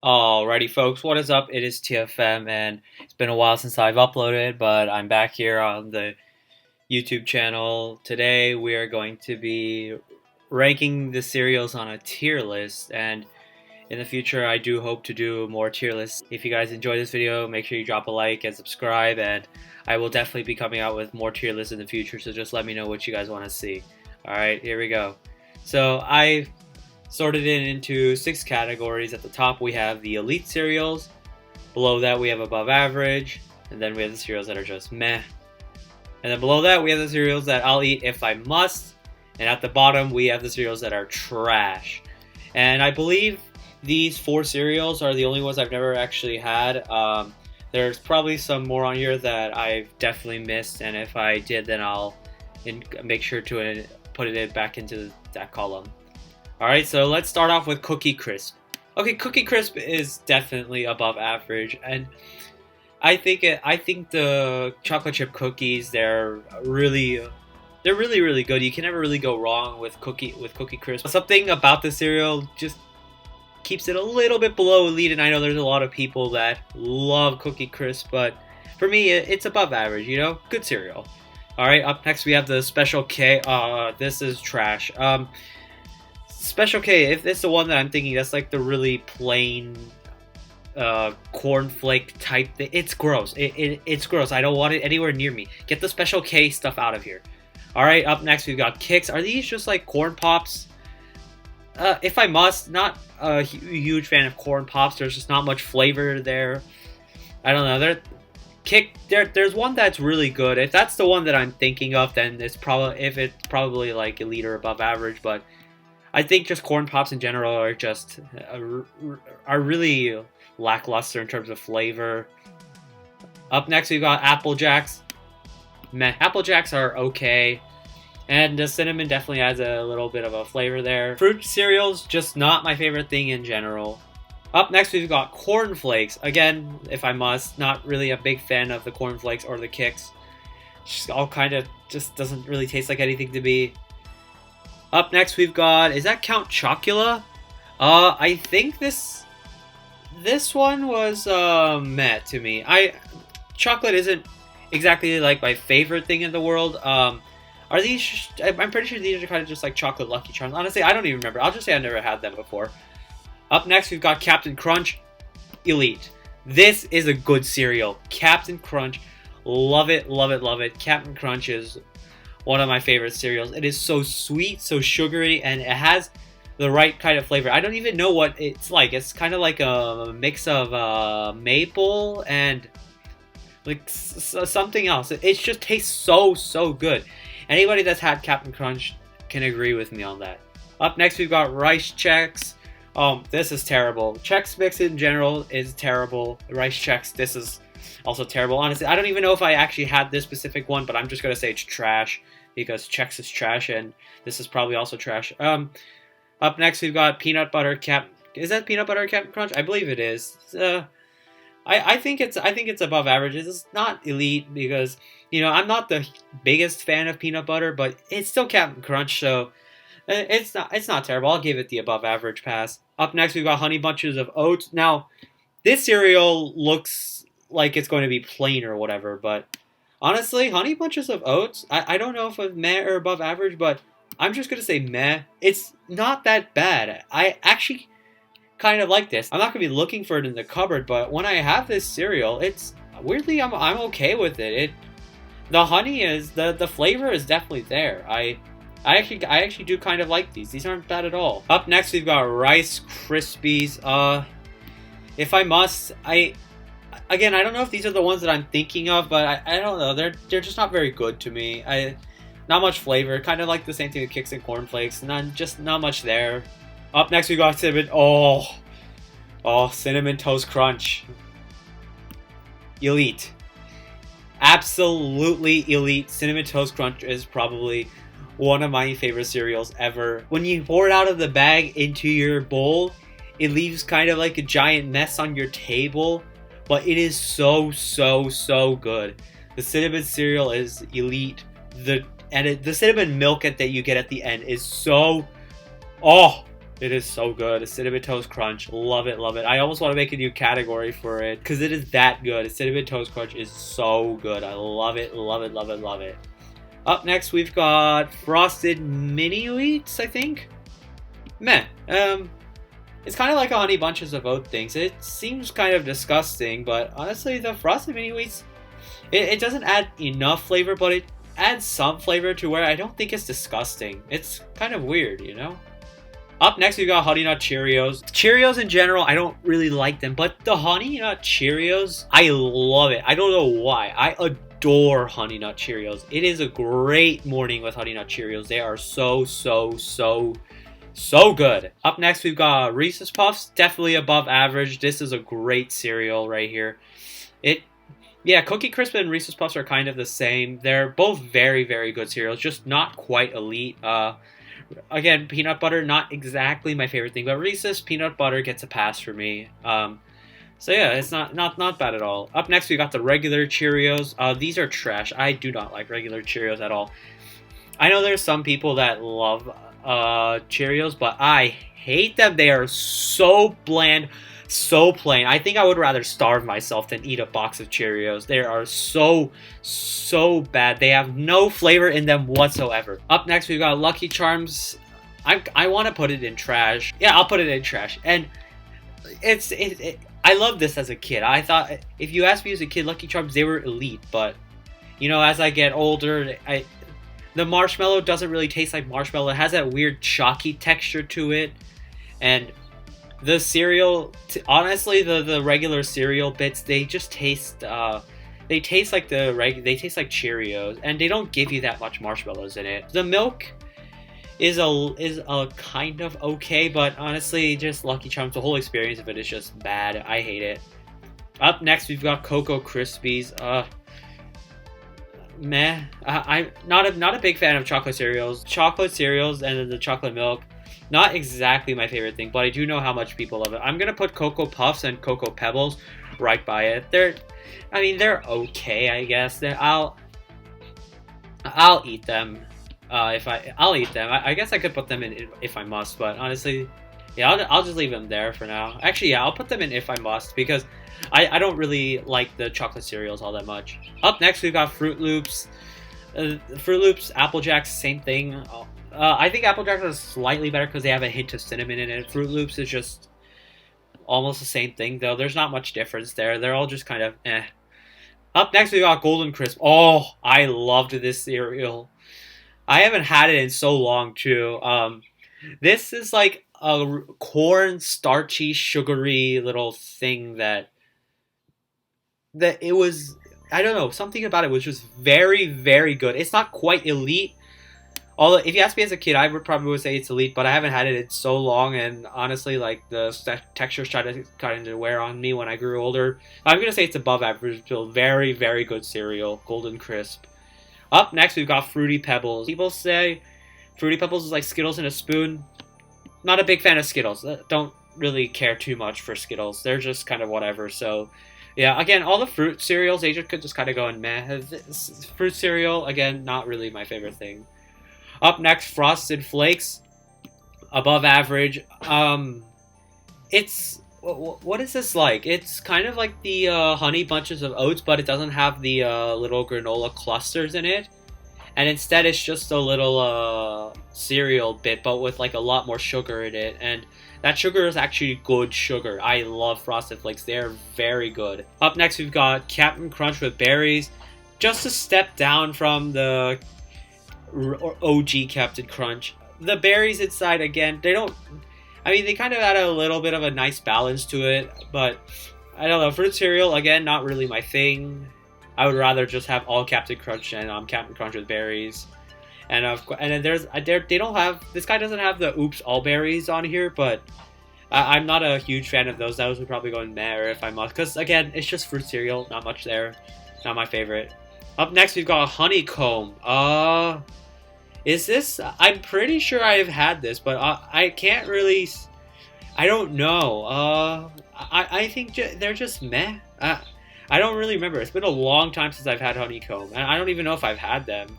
Alrighty, folks, what is up? It is TFM, and it's been a while since I've uploaded, but I'm back here on the YouTube channel. Today, we are going to be ranking the cereals on a tier list, and in the future, I do hope to do more tier lists. If you guys enjoyed this video, make sure you drop a like and subscribe, and I will definitely be coming out with more tier lists in the future, so just let me know what you guys want to see. Alright, here we go. So, I sorted it into 6 categories. At the top we have the elite cereals, below that we have above average, and then we have the cereals that are just meh. And then below that we have the cereals that I'll eat if I must, and at the bottom we have the cereals that are trash. And I believe these 4 cereals are the only ones I've never actually had. There's probably some more on here that I've definitely missed, and if I did, then I'll make sure to put it back into that column. Alright, so let's start off with Cookie Crisp. Okay, Cookie Crisp is definitely above average, and I think the chocolate chip cookies, they're really good. You can never really go wrong with Cookie Crisp. Something about the cereal just keeps it a little bit below elite, and I know there's a lot of people that love Cookie Crisp, but for me it's above average, you know? Good cereal. Alright, up next we have the Special K. This is trash. Special K, if it's the one that I'm thinking, that's like the really plain cornflake type thing. It's gross. It's gross. I don't want it anywhere near me. Get the Special K stuff out of here. Alright, up next we've got Kix. Are these just like corn pops? If I must, not a huge fan of corn pops. There's just not much flavor there. I don't know. There's one that's really good. If that's the one that I'm thinking of, then it's probably like elite or above average, but I think just corn pops in general are just are really lackluster in terms of flavor. Up next we've got Apple Jacks. Meh. Apple Jacks are okay, and the cinnamon definitely adds a little bit of a flavor there. Fruit cereals, just not my favorite thing in general. Up next we've got Corn Flakes. Again, if I must, not really a big fan of the Corn Flakes or the Kix. Just all kind of just doesn't really taste like anything to me. Up next we've got, is that Count Chocula? I think this one was meh to me. Chocolate isn't exactly like my favorite thing in the world. Are these? I'm pretty sure these are kind of just like chocolate Lucky Charms. Honestly, I don't even remember. I'll just say I've never had them before. Up next we've got Captain Crunch, elite. This is a good cereal. Captain Crunch, love it, love it, love it. Captain Crunch is one of my favorite cereals. It is so sweet, so sugary, and it has the right kind of flavor. I don't even know what it's like. It's kind of like a mix of maple and like something else. It just tastes so good. Anybody that's had Captain Crunch can agree with me on that. Up next we've got Rice Chex. This is terrible. Chex Mix in general is terrible. Rice Chex, this is also terrible. Honestly, I don't even know if I actually had this specific one, but I'm just going to say it's trash because Chex is trash, and this is probably also trash. Up next, we've got Peanut Butter Cap. Is that Peanut Butter Captain Crunch? I believe it is. I think it's above average. It's not elite because, you know, I'm not the biggest fan of peanut butter, but it's still Captain Crunch, so it's not terrible. I'll give it the above average pass. Up next, we've got Honey Bunches of Oats. Now, this cereal looks like it's going to be plain or whatever, but honestly, Honey Bunches of Oats, I don't know if it's meh or above average, but I'm just going to say meh. It's not that bad. I actually kind of like this. I'm not going to be looking for it in the cupboard, but when I have this cereal, it's weirdly, I'm okay with it. The honey is, the flavor is definitely there. I actually do kind of like these. These aren't bad at all. Up next, we've got Rice Krispies. If I must, again, I don't know if these are the ones that I'm thinking of, but I don't know. They're just not very good to me. Not much flavor. Kind of like the same thing with Kix and Corn Flakes. Just not much there. Up next, we got Cinnamon. Cinnamon Toast Crunch. Elite. Absolutely elite. Cinnamon Toast Crunch is probably one of my favorite cereals ever. When you pour it out of the bag into your bowl, it leaves kind of like a giant mess on your table, but it is so good. The cinnamon cereal is elite. The cinnamon milk that you get at the end is so It is so good. Cinnamon Toast Crunch. Love it, love it. I almost want to make a new category for it because it is that good. Cinnamon Toast Crunch is so good. I love it, love it, love it, love it. Up next, we've got Frosted Mini Wheats, I think. Meh. It's kind of like a Honey Bunches of Oat things. It seems kind of disgusting, but honestly, the Frosted Mini Wheats, it doesn't add enough flavor, but it adds some flavor to where I don't think it's disgusting. It's kind of weird, you know? Up next, we got Honey Nut Cheerios. Cheerios in general, I don't really like them, but the Honey Nut Cheerios, I love it. I don't know why. I adore Honey Nut Cheerios. It is a great morning with Honey Nut Cheerios. They are so good. Up next, we've got Reese's Puffs. Definitely above average. This is a great cereal right here. Yeah, Cookie Crisp and Reese's Puffs are kind of the same. They're both very good cereals, just not quite elite. Again, peanut butter, not exactly my favorite thing, but Reese's peanut butter gets a pass for me. So yeah, it's not bad at all. Up next, we got the regular Cheerios. These are trash. I do not like regular Cheerios at all. I know there's some people that love Cheerios, but I hate them. They are so bland, so plain. I think I would rather starve myself than eat a box of Cheerios. They are so bad. They have no flavor in them whatsoever. Up next, we've got Lucky Charms. I want to put it in trash. Yeah, I'll put it in trash. And I loved this as a kid. I thought, if you asked me as a kid, Lucky Charms, they were elite. But, you know, as I get older, the marshmallow doesn't really taste like marshmallow. It has that weird chalky texture to it. And the cereal, honestly, the regular cereal bits, they just taste, they taste like Cheerios, and they don't give you that much marshmallows in it. The milk is a kind of okay, but honestly, just Lucky Charms, the whole experience of it is just bad. I hate it. Up next, we've got Cocoa Krispies. Meh. I'm not a big fan of chocolate cereals. Chocolate cereals and the chocolate milk, not exactly my favorite thing, but I do know how much people love it. I'm gonna put Cocoa Puffs and Cocoa Pebbles right by it. They're okay, I guess. I'll eat them. I'll eat them. I guess I could put them in if I must, but honestly, yeah, I'll just leave them there for now. Actually, yeah, I'll put them in if I must, because I don't really like the chocolate cereals all that much. Up next, we've got Fruit Loops. Fruit Loops, Apple Jacks, same thing. I think Apple Jacks is slightly better because they have a hint of cinnamon in it. Fruit Loops is just almost the same thing, though. There's not much difference there. They're all just kind of eh. Up next, we got Golden Crisp. Oh, I loved this cereal. I haven't had it in so long, too. This is like a corn, starchy, sugary little thing that it was, I don't know, something about it was just very good. It's not quite elite. Although, if you ask me as a kid, I would probably say it's elite, but I haven't had it in so long, and honestly, like, the textures started kind of wear on me when I grew older. I'm going to say it's above average, still very good cereal, Golden Crisp. Up next, we've got Fruity Pebbles. People say Fruity Pebbles is like Skittles in a spoon. Not a big fan of Skittles. Don't really care too much for Skittles. They're just kind of whatever, so yeah, again, all the fruit cereals, they could just kind of go in meh. Fruit cereal, again, not really my favorite thing. Up next, Frosted Flakes, above average. It's, what is this like? It's kind of like the Honey Bunches of Oats, but it doesn't have the little granola clusters in it. And instead, it's just a little cereal bit, but with like a lot more sugar in it. And that sugar is actually good sugar. I love Frosted Flakes. They're very good. Up next, we've got Captain Crunch with berries. Just a step down from the OG Captain Crunch. The berries inside, again, they kind of add a little bit of a nice balance to it, but I don't know, fruit cereal, again, not really my thing. I would rather just have all Captain Crunch and Captain Crunch with berries. And then they don't have, this guy doesn't have the Oops All Berries on here, but I'm not a huge fan of those. Those would probably go in meh, or if I must, because again, it's just fruit cereal, not much there, not my favorite. Up next, we've got Honeycomb. Is this, I'm pretty sure I've had this, but I can't really, I don't know. I think they're just meh. I don't really remember. It's been a long time since I've had Honeycomb, and I don't even know if I've had them.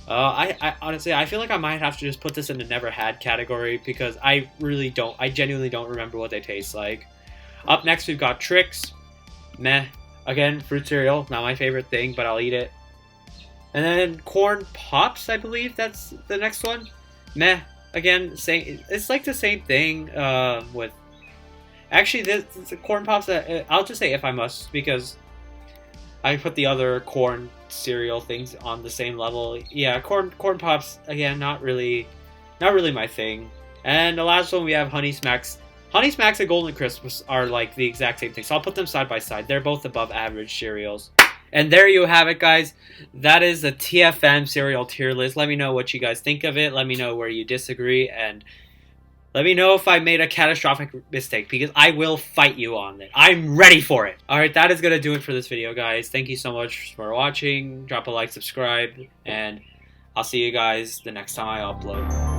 I honestly, I feel like I might have to just put this in the never had category because I genuinely don't remember what they taste like. Up next, we've got Trix. Meh. Again, fruit cereal, not my favorite thing, but I'll eat it. And then Corn Pops, I believe that's the next one. Meh. Again, it's like the same thing with. Actually, the Corn Pops, I'll just say if I must, because I put the other corn cereal things on the same level. Yeah, corn pops again, not really my thing. And the last one we have Honey Smacks. Honey Smacks and Golden Crisps are like the exact same thing, so I'll put them side by side. They're both above average cereals. And there you have it, guys. That is the TFM cereal tier list. Let me know what you guys think of it. Let me know where you disagree, and let me know if I made a catastrophic mistake, because I will fight you on it. I'm ready for it. Alright, that is going to do it for this video, guys. Thank you so much for watching. Drop a like, subscribe, and I'll see you guys the next time I upload.